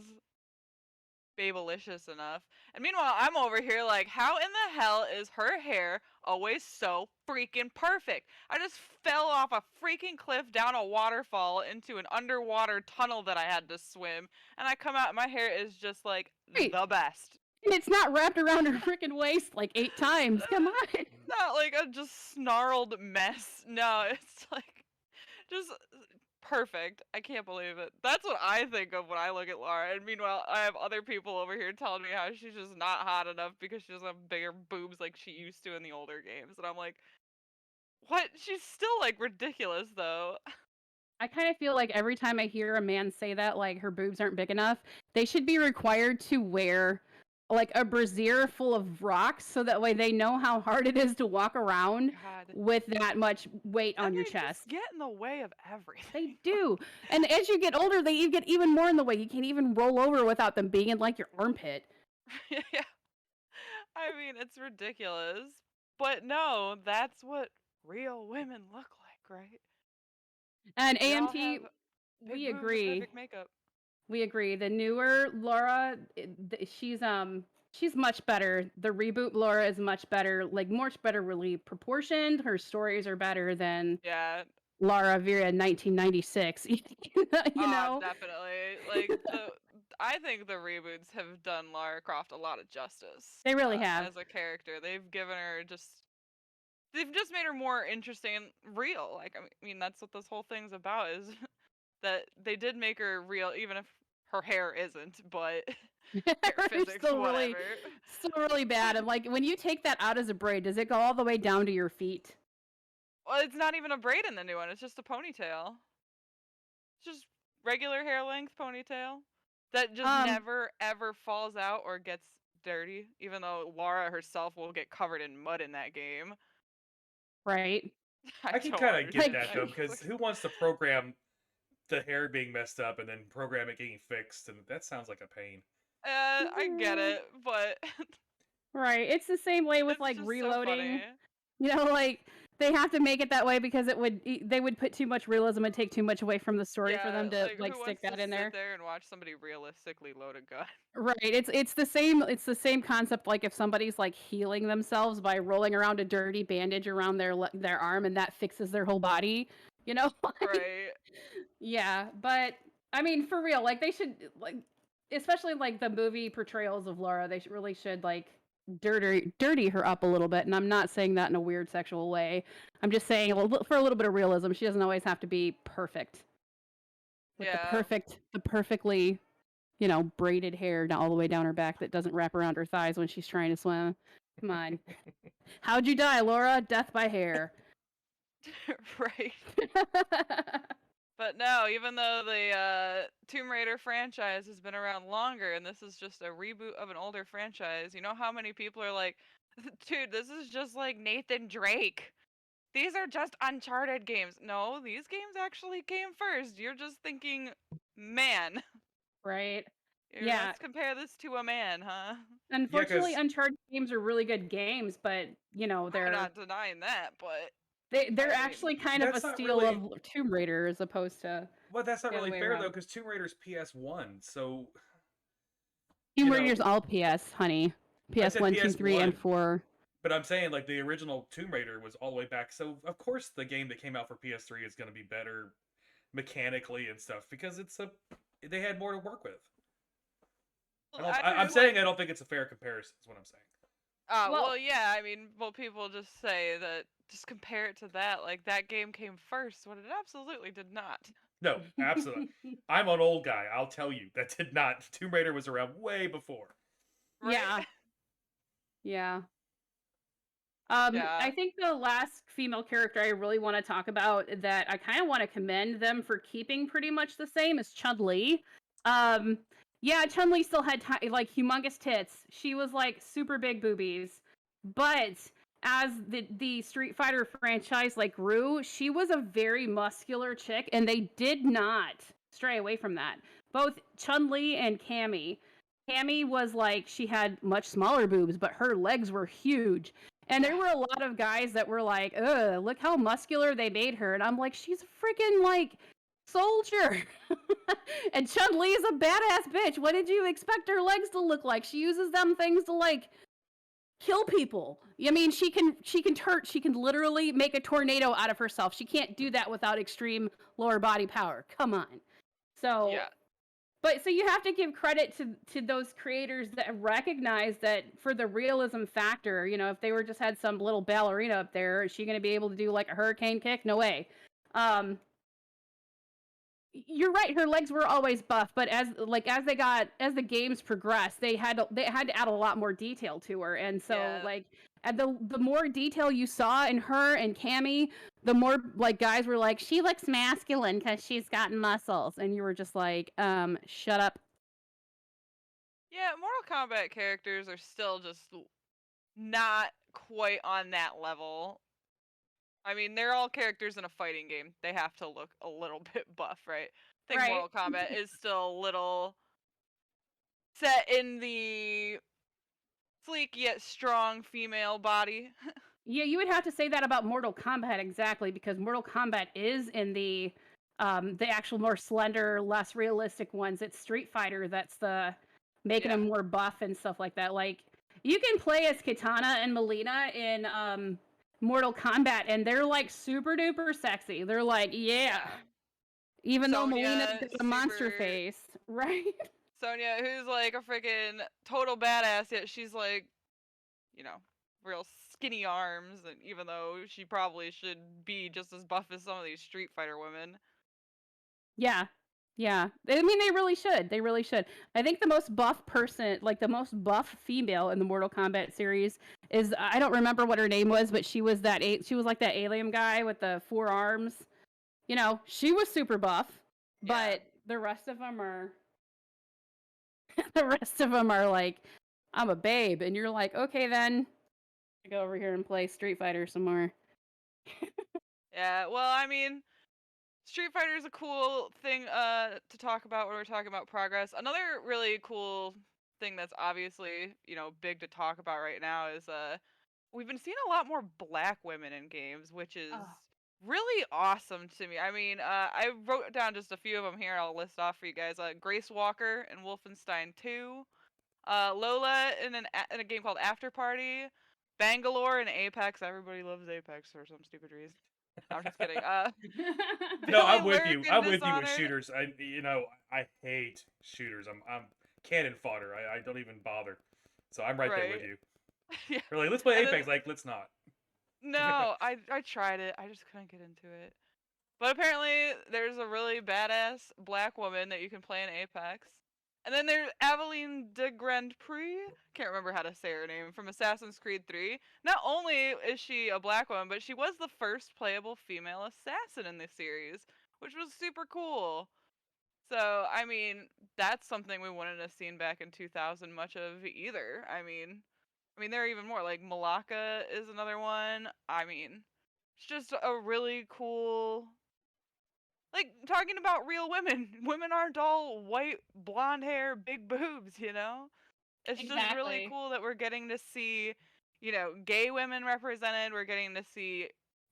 babylicious enough. And meanwhile, I'm over here like, how in the hell is her hair always so freaking perfect? I just fell off a freaking cliff down a waterfall into an underwater tunnel that I had to swim, and I come out and my hair is just like Right. the best. And it's not wrapped around her freaking waist like 8 times. Come on. Not like a just snarled mess. No, it's like just perfect. I can't believe it. That's what I think of when I look at Lara. And meanwhile, I have other people over here telling me how she's just not hot enough because she doesn't have bigger boobs like she used to in the older games. And I'm like, what? She's still like ridiculous though. I kind of feel like every time I hear a man say that, like her boobs aren't big enough, they should be required to wear like a brassiere full of rocks so that way they know how hard it is to walk around God. with that much weight on And your they chest. just get in the way of everything. They do. And as you get older, they get even more in the way. You can't even roll over without them being in like your armpit. Yeah. I mean, it's ridiculous. But no, that's what real women look like, right? And We all AMT, have big we boobs and agree. perfect makeup. We agree. The newer Laura, she's much better. The reboot Laura is much better, like much better really proportioned. Her stories are better than Yeah. Lara Vera 1996. you know? Definitely. Like I think the reboots have done Lara Croft a lot of justice. They really have. As a character. They've just made her more interesting and real. Like I mean that's what this whole thing's about is that they did make her real even if her hair isn't, but hair physics, still whatever. really bad. And like when you take that out as a braid, does it go all the way down to your feet? Well, it's not even a braid in the new one. It's just a ponytail. It's just regular hair length ponytail that just never ever falls out or gets dirty. Even though Lara herself will get covered in mud in that game. Right. I can don't kind of get understand. that though, because who wants to program the hair being messed up and then program it getting fixed? And that sounds like a pain. I get it, but Right. It's the same way with it's like just so reloading. funny. Like they have to make it that way because they would put too much realism and take too much away from the story for them to like, who stick wants to that in there. sit there and watch somebody realistically load a gun? Right. It's the same concept like if somebody's like healing themselves by rolling around a dirty bandage around their arm and that fixes their whole body, you know? Right. Yeah, but I mean for real, like they should like especially like the movie portrayals of Laura, they really should like dirty her up a little bit, and I'm not saying that in a weird sexual way. I'm just saying for a little bit of realism, she doesn't always have to be perfect. With Yeah. the perfectly you know, braided hair all the way down her back that doesn't wrap around her thighs when she's trying to swim. Come on. How'd you die, Laura? Death by hair. Right. But no, even though the Tomb Raider franchise has been around longer and this is just a reboot of an older franchise, you know how many people are like, dude, this is just like Nathan Drake. These are just Uncharted games. No, these games actually came first. You're just thinking, man. Right? Here, Yeah. let's compare this to a man, huh? Unfortunately, Uncharted games are really good games, but you know I'm they're not denying that, but they're I actually kind of a that's not steal really- of Tomb Raider as opposed to Well, that's not the other really way fair around. though, because Tomb Raider's PS1, so Tomb you know- Raider's all PS, honey. PS said 1, 2, 3, and PS1. 4. But I'm saying like the original Tomb Raider was all the way back, so of course the game that came out for PS3 is going to be better mechanically and stuff because they had more to work with. I'm saying I don't think it's a fair comparison. Is what I'm saying. Well, yeah. I mean, well, people just say that. Just compare it to that. Like that game came first when it absolutely did not. No, absolutely. I'm an old guy. I'll tell you that did not. Tomb Raider was around way before. Right? Yeah. Yeah. Yeah. I think the last female character I really want to talk about that I kind of want to commend them for keeping pretty much the same is Chun-Li. Yeah, Chun-Li still had like humongous tits. She was like super big boobies. But as the Street Fighter franchise like grew, she was a very muscular chick and they did not stray away from that. Both Chun-Li and Cammy. Cammy was like she had much smaller boobs, but her legs were huge. And there were a lot of guys that were like, ugh, look how muscular they made her. And I'm like, she's a freaking like soldier. And Chun-Li is a badass bitch. What did you expect her legs to look like? She uses them things to like kill people. I mean, she can literally make a tornado out of herself. She can't do that without extreme lower body power. Come on. So Yeah. But so you have to give credit to those creators that recognize that for the realism factor, you know, if they were just had some little ballerina up there, is she going to be able to do like a hurricane kick? No way. You're right. Her legs were always buff, but as the games progressed, they had to add a lot more detail to her, and so like. And the more detail you saw in her and Cammy, the more like guys were like, she looks masculine because she's got muscles, and you were just like, shut up. Yeah, Mortal Kombat characters are still just not quite on that level. I mean, they're all characters in a fighting game. They have to look a little bit buff, right? I think Mortal Kombat is still a little set in the sleek yet strong female body. Yeah, you would have to say that about Mortal Kombat exactly, because Mortal Kombat is in the actual more slender, less realistic ones. It's Street Fighter that's the making them more buff and stuff like that. Like you can play as Kitana and Melina in Mortal Kombat, and they're like super duper sexy. They're like, yeah. Even though Melina's got a monster face, right? Sonya, who's like a freaking total badass, yet she's like, you know, real skinny arms, and even though she probably should be just as buff as some of these Street Fighter women. Yeah. Yeah. I mean, they really should. They really should. I think the most buff person, like the most buff female in the Mortal Kombat series is, I don't remember what her name was, but she was like that alien guy with the 4 arms. You know, she was super buff, but the rest of them are like, I'm a babe. And you're like, okay, then go over here and play Street Fighter some more. Yeah, well, I mean, Street Fighter is a cool thing to talk about when we're talking about progress. Another really cool thing that's obviously, you know, big to talk about right now is we've been seeing a lot more black women in games, which is Oh. really awesome to me. I mean, I wrote down just a few of them here. I'll list off for you guys. Grace Walker in Wolfenstein 2, Lola in a game called After Party, Bangalore in Apex. Everybody loves Apex for some stupid reason. I'm just kidding. No, Billy I'm with Lurk you. in I'm with you with Dishonored. shooters. I hate shooters. I'm cannon fodder. I don't even bother. So I'm right there with Right. you. Yeah. We're like, let's play And then Apex. Like, let's not. no, I tried it. I just couldn't get into it. But apparently, there's a really badass black woman that you can play in Apex. And then there's Aveline de Grand Prix. Can't remember how to say her name, from Assassin's Creed 3. Not only is she a black woman, but she was the first playable female assassin in this series, which was super cool. So, I mean, that's something we wouldn't have seen back in 2000 much of either. I mean, there are even more. Like Malaka is another one. I mean, it's just a really cool, like, talking about real women. Women aren't all white, blonde hair, big boobs, you know? It's just really Exactly. cool that we're getting to see, gay women represented. We're getting to see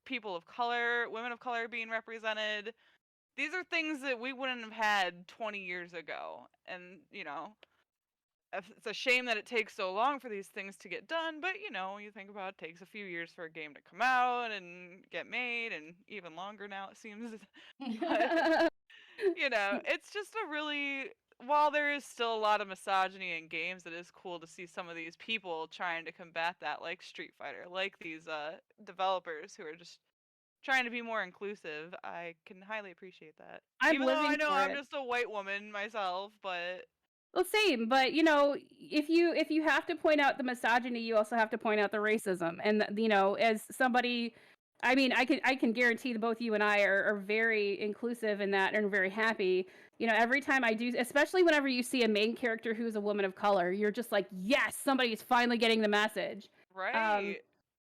people of color, women of color being represented. These are things that we wouldn't have had 20 years ago. And, it's a shame that it takes so long for these things to get done, but you think about it takes a few years for a game to come out and get made, and even longer now it seems. But it's just a really, while there is still a lot of misogyny in games, it is cool to see some of these people trying to combat that, like Street Fighter, like these developers who are just trying to be more inclusive. I can highly appreciate that. I'm Even though I living know for I'm it. just a white woman myself, but Well, same, but if you have to point out the misogyny, you also have to point out the racism. And as somebody, I mean, I can guarantee that both you and I are very inclusive in that and very happy. Every time I do, especially whenever you see a main character who's a woman of color, you're just like, yes, somebody's finally getting the message. Um, right.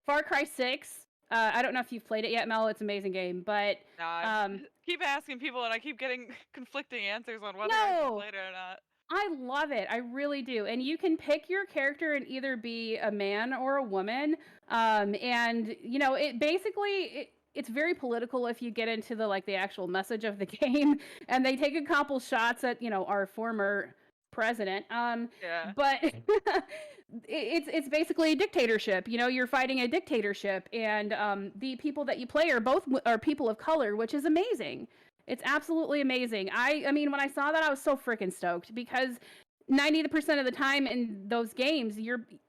Far Cry 6. I don't know if you've played it yet, Mel. It's an amazing game, but No, I um, keep asking people, and I keep getting conflicting answers on whether I should no, play it or not. I love it. I really do. And you can pick your character and either be a man or a woman. And it basically it's very political if you get into the actual message of the game. And they take a couple shots at our former president. Yeah. But it's basically a dictatorship. You're fighting a dictatorship, and the people that you play are people of color, which is amazing. It's absolutely amazing. I mean, when I saw that, I was so freaking stoked because 90% of the time in those games,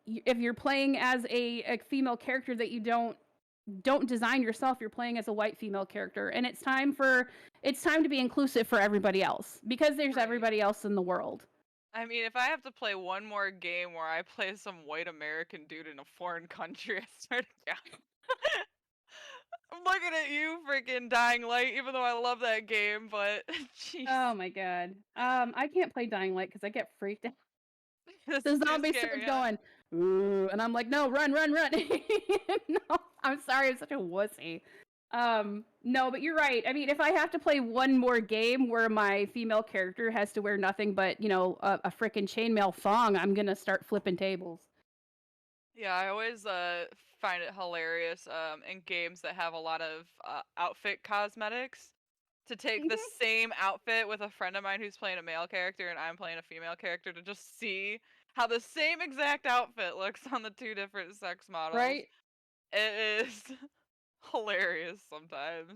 if you're playing as a female character that you don't design yourself, you're playing as a white female character, and it's time to be inclusive for everybody else because there's Right. everybody else in the world. I mean, if I have to play one more game where I play some white American dude in a foreign country, I swear to God. I'm looking at you, freaking Dying Light, even though I love that game, but jeez, Oh my god. I can't play Dying Light because I get freaked out. this The is too zombie scary, starts huh? going, ooh, and I'm like, no, run, run, run. No, I'm sorry, I'm such a wussy. No, but you're right. I mean, if I have to play one more game where my female character has to wear nothing but, a freaking chainmail thong, I'm gonna start flipping tables. Yeah, I always find it hilarious in games that have a lot of outfit cosmetics to take the Mhm. same outfit with a friend of mine who's playing a male character and I'm playing a female character to just see how the same exact outfit looks on the two different sex models. Right? It is hilarious sometimes.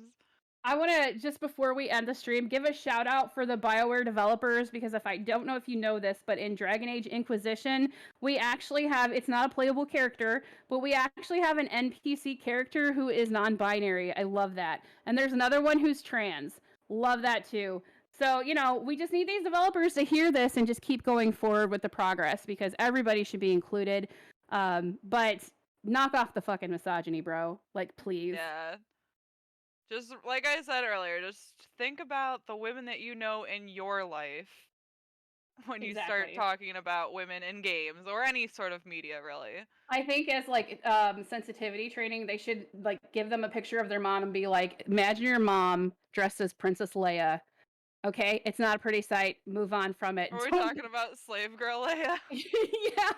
I want to, just before we end the stream, give a shout out for the BioWare developers because if I don't know if you know this, but in Dragon Age Inquisition, we actually have, it's not a playable character, but we actually have an NPC character who is non binary. I love that. And there's another one who's trans. Love that too. So, we just need these developers to hear this and just keep going forward with the progress because everybody should be included. But knock off the fucking misogyny, bro. Like, please. Yeah. Just like I said earlier, just think about the women that you know in your life when you start Exactly. talking about women in games or any sort of media, really. I think as sensitivity training, they should give them a picture of their mom and be like, imagine your mom dressed as Princess Leia Okay, it's not a pretty sight. Move on from it. Are we Don't- talking about Slave Girl Leia? yeah,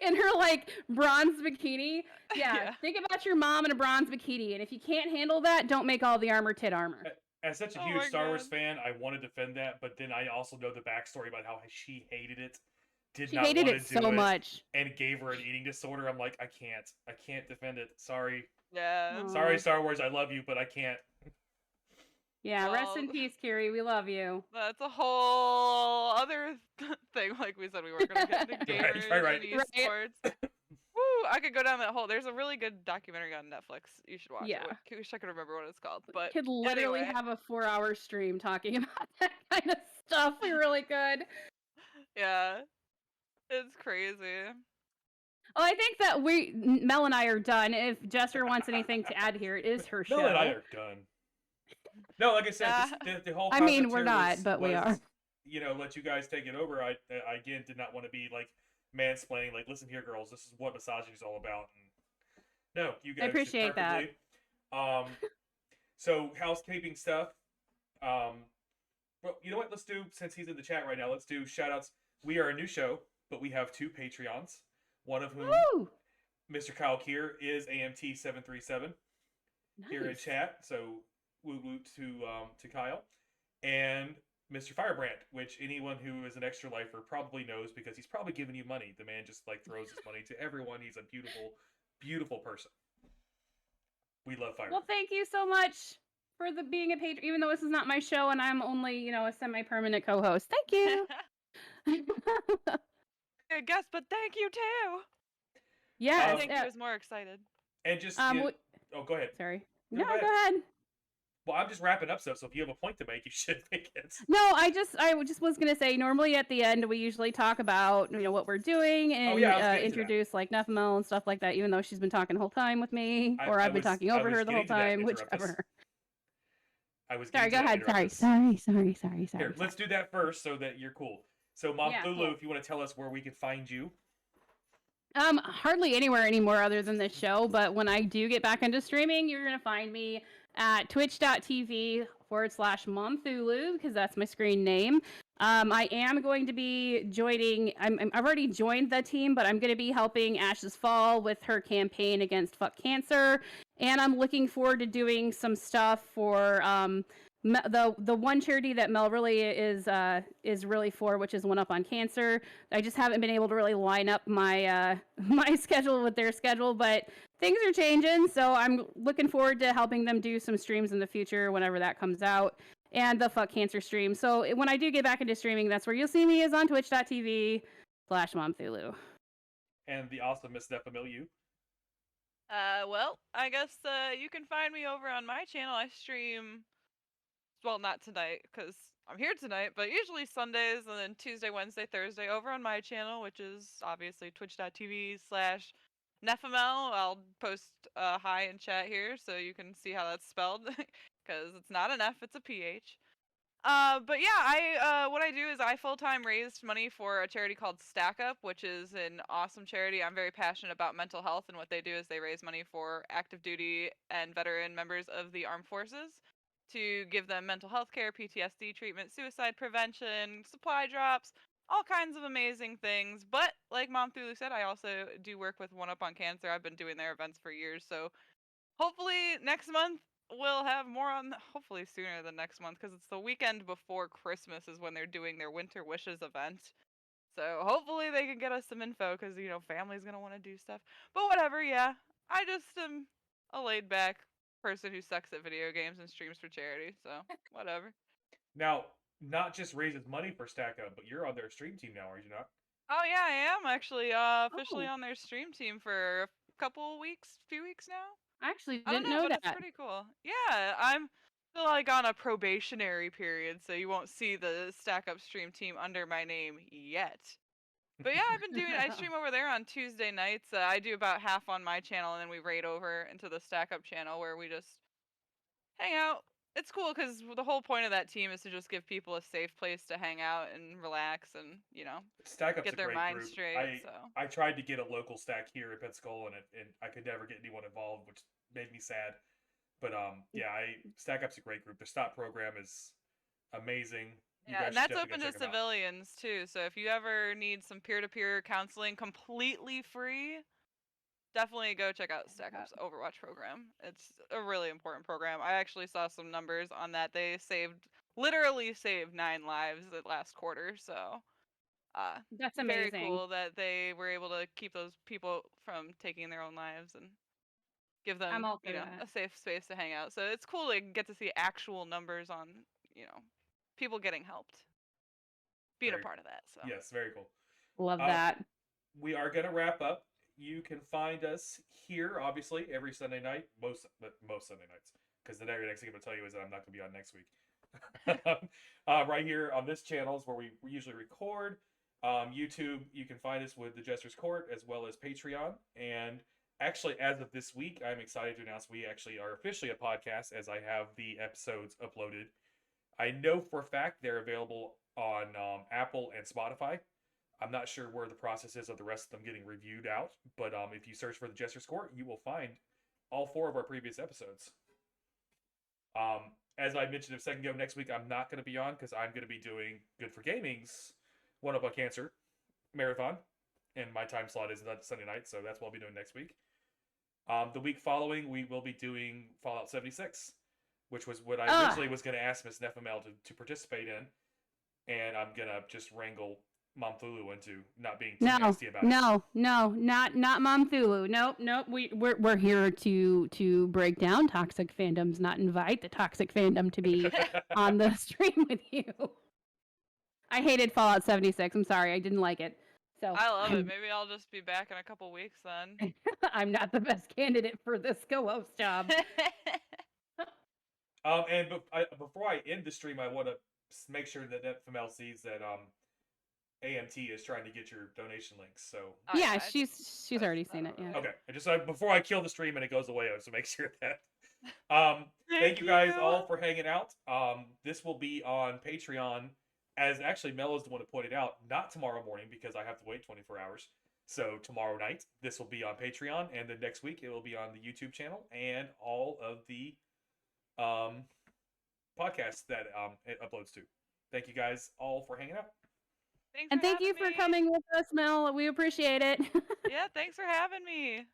in her like bronze bikini. Yeah, Yeah. think about your mom in a bronze bikini, and if you can't handle that, don't make all the armor tit armor. As such a Oh huge my Star Wars God. fan, I want to defend that, but then I also know the backstory about how she hated it, did She not hated want it to do so it, much. and gave her an eating disorder. I'm like, I can't defend it. Sorry, Yeah. sorry, Aw. Star Wars, I love you, but I can't. Yeah, rest in Well, peace, Carrie. We love you. that's a whole other thing. Like we said, we weren't going to get into gamers Right. and Right. esports. Woo! I could go down that hole. There's a really good documentary on Netflix. You should watch Yeah. it. I wish I could remember what it's called. But Could literally anyway, have a 4-hour stream talking about that kind of stuff. We really could. yeah, it's crazy. Oh, I think that Mel and I are done. If Jester wants anything to add here, it is her show. Mel and I are done. No, like I said, the whole I concept mean, we're here not, but we are. You know, let you guys take it over. I again did not want to be like mansplaining. Like, listen here, girls, this is what misogyny is all about. And no, you guys did appreciate that. perfectly. So housekeeping stuff. Well, you know what? Let's do, since he's in the chat right now, let's do shout outs. We are a new show, but we have 2 Patreons. One of whom, Woo! Mr. Kyle Kier, is AMT737 here in Nice. chat. So woot woot to Kyle. And Mr. Firebrand, which anyone who is an extra lifer probably knows because he's probably giving you money. The man just like throws his money to everyone. He's a beautiful, beautiful person. We love Firebrand. Well, thank you so much for being a patron, even though this is not my show and I'm only, a semi-permanent co-host. Thank you. I guess, but thank you too. Yes. I think he was more excited. And just oh, go ahead. Sorry. No, No, go go ahead. Well, I'm just wrapping up stuff, so if you have a point to make, you should make it. No, I just was gonna say. Normally at the end we usually talk about what we're doing and yeah, I was getting to introduce like Nephimel and stuff like that. Even though she's been talking the whole time with me, or I've been talking over her the whole time, whichever. I was sorry. Go ahead. Sorry. Here, let's do that first, so that you're cool. So, Momthulu, cool. if you want to tell us where we can find you. Hardly anywhere anymore other than this show. But when I do get back into streaming, you're gonna find me at twitch.tv/Momthulu because that's my screen name. I am going to be joining. I've already joined the team, but I'm going to be helping Ash's Fall with her campaign against Fuck Cancer, and I'm looking forward to doing some stuff for the one charity that Mel really is really for, which is One Up on Cancer. I just haven't been able to really line up my my schedule with their schedule, but things are changing, so I'm looking forward to helping them do some streams in the future whenever that comes out, and the Fuck Cancer stream. So when I do get back into streaming, that's where you'll see me, is on twitch.tv/Momthulu. And the awesome Miss Nephimel, you. Well, I guess you can find me over on my channel. I stream, well, not tonight because I'm here tonight, but usually Sundays and then Tuesday, Wednesday, Thursday over on my channel, which is obviously twitch.tv/Nephimel. I'll post hi in chat here so you can see how that's spelled because it's not an F, it's a PH. But yeah, what I do is I full-time raised money for a charity called Stack Up, which is an awesome charity. I'm very passionate about mental health, and what they do is they raise money for active duty and veteran members of the armed forces to give them mental health care, PTSD treatment, suicide prevention, supply drops, all kinds of amazing things. But like Momthulu said, I also do work with One Up on Cancer. I've been doing their events for years, so hopefully next month we'll have more on. Hopefully sooner than next month, because it's the weekend before Christmas is when they're doing their Winter Wishes event. So hopefully they can get us some info, because family's gonna want to do stuff. But whatever, yeah. I just am a laid back person who sucks at video games and streams for charity. So whatever. Now, not just raises money for Stack Up, but you're on their stream team now, are you not? Oh yeah, I am actually officially Oh. on their stream team for a few weeks now. I actually I don't didn't know, know but that. it's pretty cool. Yeah, I'm still like on a probationary period, so you won't see the Stack Up stream team under my name yet. But yeah, I stream over there on Tuesday nights. I do about half on my channel, and then we raid over into the Stack Up channel where we just hang out. It's cool because the whole point of that team is to just give people a safe place to hang out and relax and, Stack Up's get a their great mind group. straight. So I tried to get a local stack here in Pensacola, and I could never get anyone involved, which made me sad. But yeah, Stack Up's a great group. The STOP program is amazing. you Yeah, guys and should that's definitely open go to check 'em out. civilians too. So if you ever need some peer-to-peer counseling completely free, definitely go check out Stack Up's Overwatch program. It's a really important program. I actually saw some numbers on that. They literally saved 9 lives the last quarter. So, That's very amazing. cool that they were able to keep those people from taking their own lives and give them, I'm all for that. a safe space to hang out. So it's cool to get to see actual numbers on, people getting helped, being a Very, part of that. So. yes, very cool. Love Uh, that. we are going to wrap up. You can find us here, obviously, every Sunday night, most Sunday nights, because the next thing I'm going to tell you is that I'm not going to be on next week. Right here on this channel is where we usually record. YouTube, you can find us with the Jester's Court as well as Patreon. And actually, as of this week, I'm excited to announce we actually are officially a podcast as I have the episodes uploaded. I know for a fact they're available on Apple and Spotify. I'm not sure where the process is of the rest of them getting reviewed out, but if you search for the Jester's Court, you will find all 4 of our previous episodes. As I mentioned a second ago, next week I'm not going to be on because I'm going to be doing Good for Gaming's One Up on Cancer marathon, and my time slot is not Sunday night, so that's what I'll be doing next week. The week following, we will be doing Fallout 76, which was what I originally was going to ask Miss Nephimel to participate in, and I'm going to just wrangle Momthulu into not being too nasty about it. No, not Momthulu. Nope. We're here to break down toxic fandoms, not invite the toxic fandom to be on the stream with you. I hated Fallout 76. I'm sorry, I didn't like it. So I love it. Maybe I'll just be back in a couple weeks then. I'm not the best candidate for this co-host job. And before I end the stream, I want to make sure that Nephimel sees that AMT is trying to get your donation links. So yeah, she's already seen it. Yeah. Okay, I just before I kill the stream and it goes away, I have to make sure that. Thank you guys all for hanging out. This will be on Patreon, as actually Mel is the one who pointed out, not tomorrow morning because I have to wait 24 hours. So tomorrow night, this will be on Patreon, and then next week it will be on the YouTube channel and all of the podcasts that it uploads to. Thank you guys all for hanging out. And thank you for coming with us, Mel. We appreciate it. Yeah, thanks for having me.